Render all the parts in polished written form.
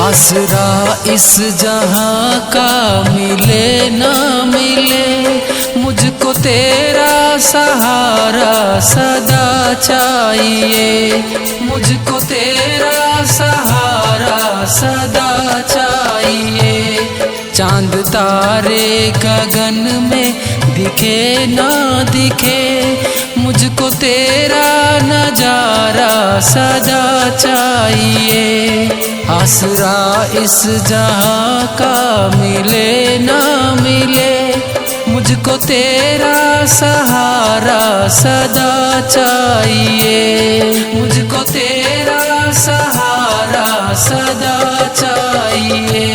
आसरा इस जहां का मिले ना मिले, मुझको तेरा सहारा सदा चाहिए। मुझको तेरा सहारा सदा चाहिए। चांद तारे गगन में दिखे ना दिखे, मुझको तेरा नजारा सदा चाहिए। आसरा इस जहां का मिले ना मिले, मुझको तेरा सहारा सदा चाहिए। मुझको तेरा सहारा सदा चाहिए।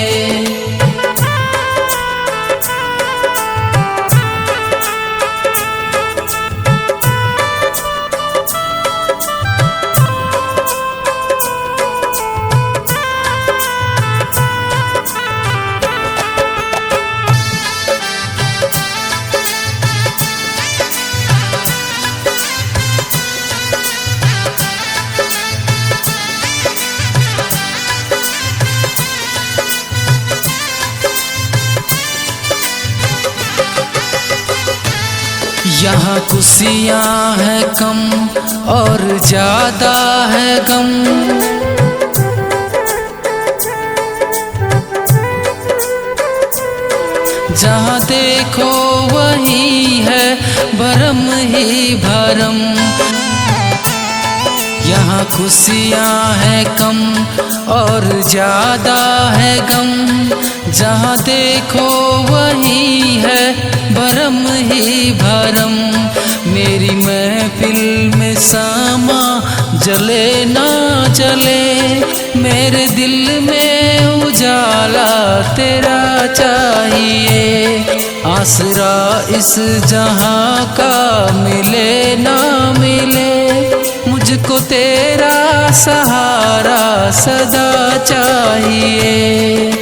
यहाँ खुशियाँ है कम और ज्यादा है गम। जहाँ देखो वही है भरम ही भरम। यहाँ खुशियाँ है कम और ज्यादा है गम। जहाँ देखो वही है भरम ही भरम। मेरी महफिल में सामा जले ना जले, मेरे दिल में उजाला तेरा चाहिए। आसरा इस जहां का मिले ना मिले, मुझको तेरा सहारा सदा चाहिए।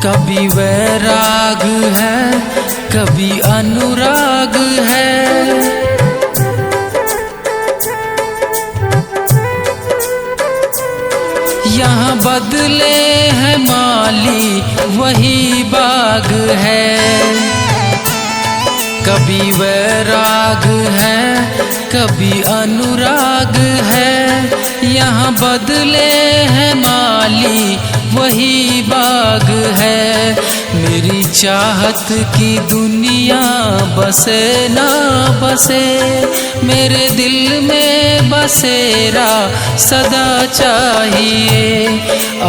कभी वैराग है, कभी अनुराग है। यहाँ बदले है माली वही बाग है। कभी वैराग है, कभी अनुराग है। यहाँ बदले है माली वही बाग है। मेरी चाहत की दुनिया बसे ना बसे, मेरे दिल में बसेरा सदा चाहिए।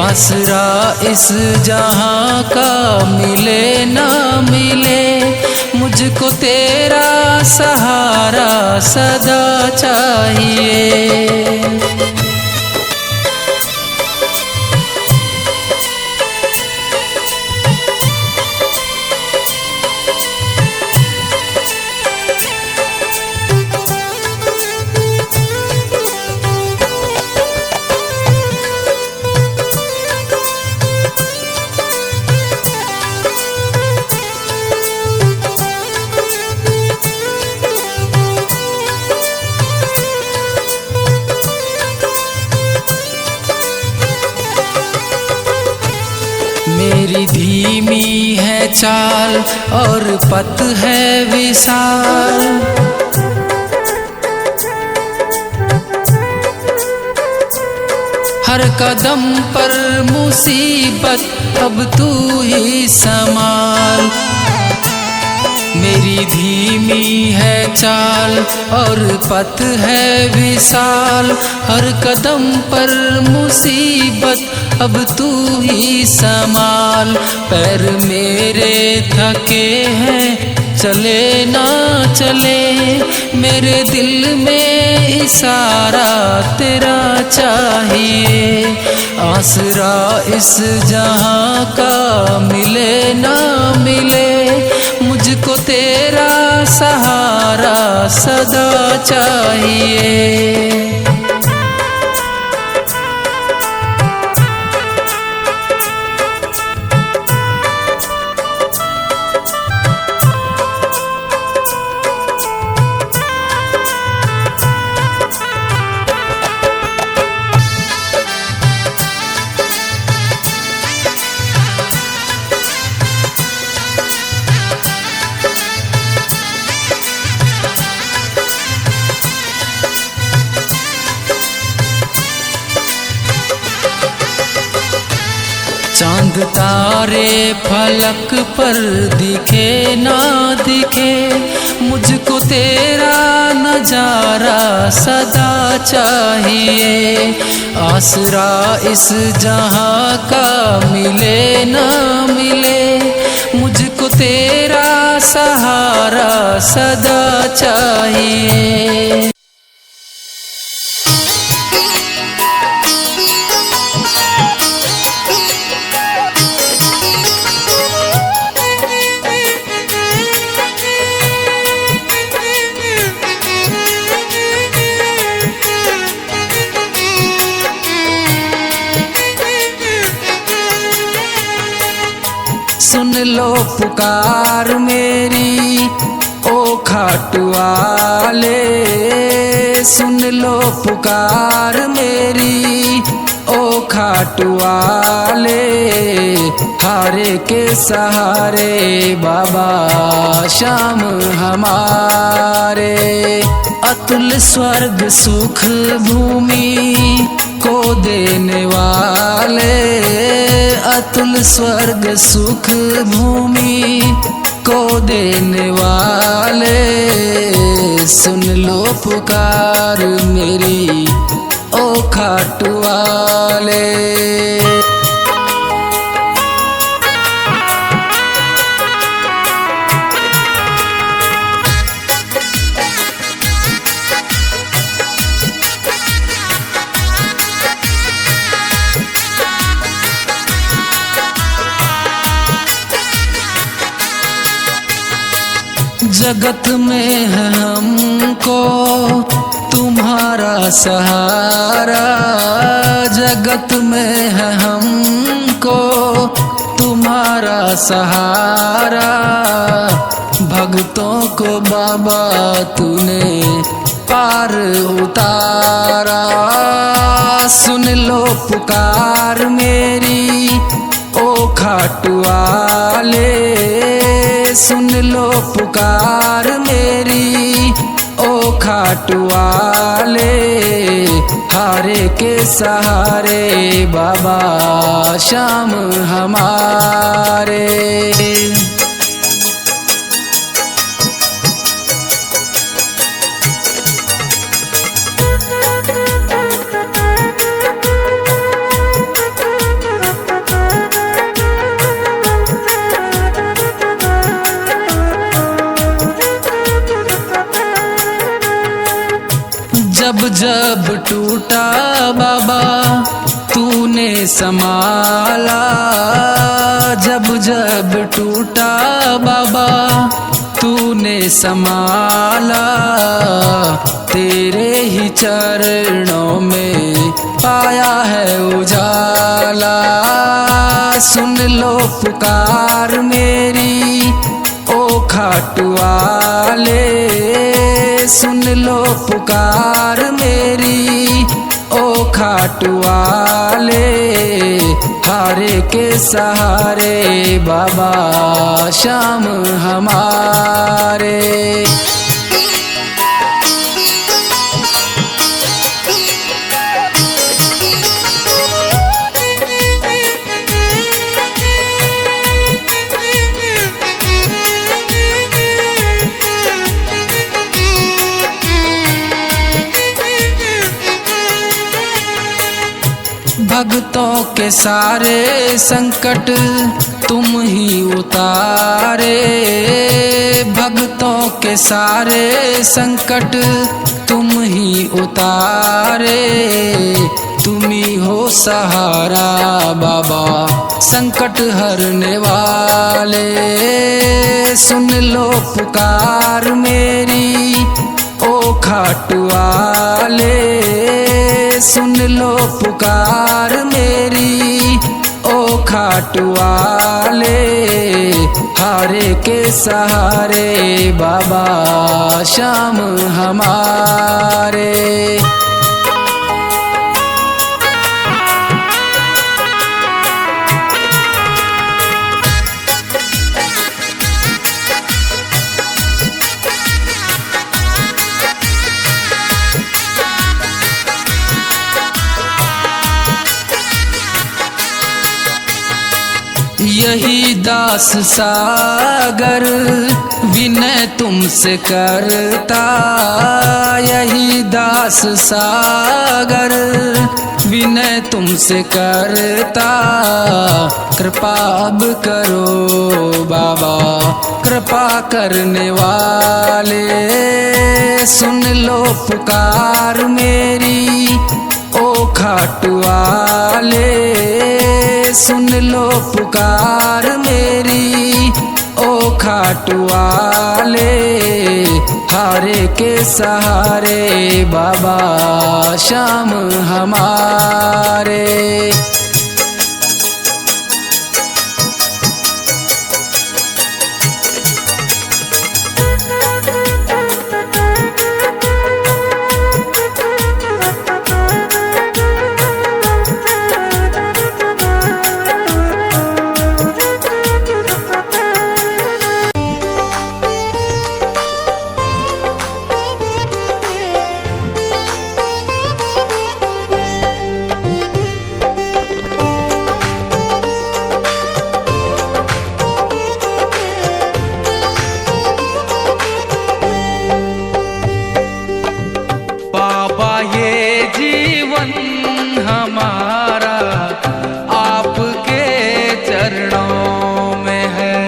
आसरा इस जहां का मिले ना मिले, मुझको तेरा सहारा सदा चाहिए। मेरी धीमी है चाल और पथ है विशाल। हर कदम पर मुसीबत अब तू ही संभाल। मेरी धीमी है चाल और पथ है विशाल। हर कदम पर मुसीबत अब तू ही संभाल। पैर मेरे थके हैं चले ना चले, मेरे दिल में इशारा तेरा चाहिए। आसरा इस जहां का मिले ना मिले, मुझको तेरा सहारा सदा चाहिए। चांद तारे फलक पर दिखे ना दिखे, मुझको तेरा नजारा सदा चाहिए। आसरा इस जहां का मिले ना मिले, मुझको तेरा सहारा सदा चाहिए। सुन लो पुकार मेरी ओ खाटू वाले, सुन लो पुकार मेरी ओ खाटू वाले। हारे के सहारे बाबा श्याम हमारे, अतुल स्वर्ग सुख भूमि को देने वाले, अतुल स्वर्ग सुख भूमि को देने वाले। सुन लो पुकार मेरी ओ खाटू वाले। जगत में है हमको तुम्हारा सहारा, जगत में है हमको तुम्हारा सहारा। भक्तों को बाबा तूने पार उतारा। सुन लो पुकार मेरी ओ खाटू वाले, सुन लो पुकार मेरी ओ खाटू वाले। हारे के सहारे बाबा श्याम हमारे। जब जब टूटा बाबा तूने संभाला, जब जब टूटा बाबा तूने संभाला। तेरे ही चरणों में पाया है उजाला। सुन लो पुकार मेरी ओ खाटू वाले, सुन लो पुकार मेरी ओ खाटू वाले। हारे के सहारे बाबा श्याम हमारे। भक्तों के सारे संकट तुम ही उतारे, भक्तों के सारे संकट तुम ही उतारे। तुम ही हो सहारा बाबा संकट हरने वाले, सुन लो पुकार मेरी ओ खाटू वाले, सुन लो पुकार मेरी ओ खाटू वाले। हारे के सहारे बाबा श्याम हमारे। यही दास सागर विनय तुमसे करता, यही दास सागर विनय तुमसे करता। कृपा अब करो बाबा कृपा करने वाले, सुन लो पुकार मेरी ओ खाटू वाले, सुन लो पुकार मेरी ओ खाटू वाले। हारे के सहारे बाबा श्याम हमारे। हमारा आपके चरणों में है,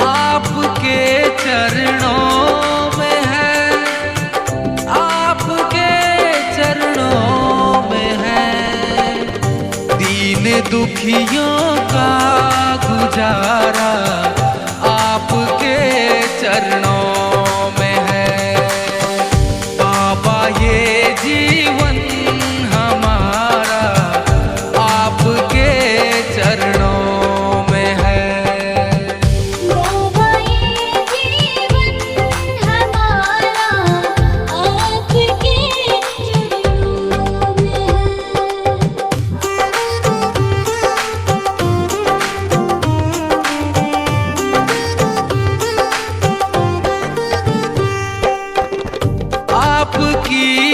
आपके चरणों में है, आपके चरणों में है। दीन दुखियों का गुजारा आपके चरणों में है। बाबा ये जीवन आपकी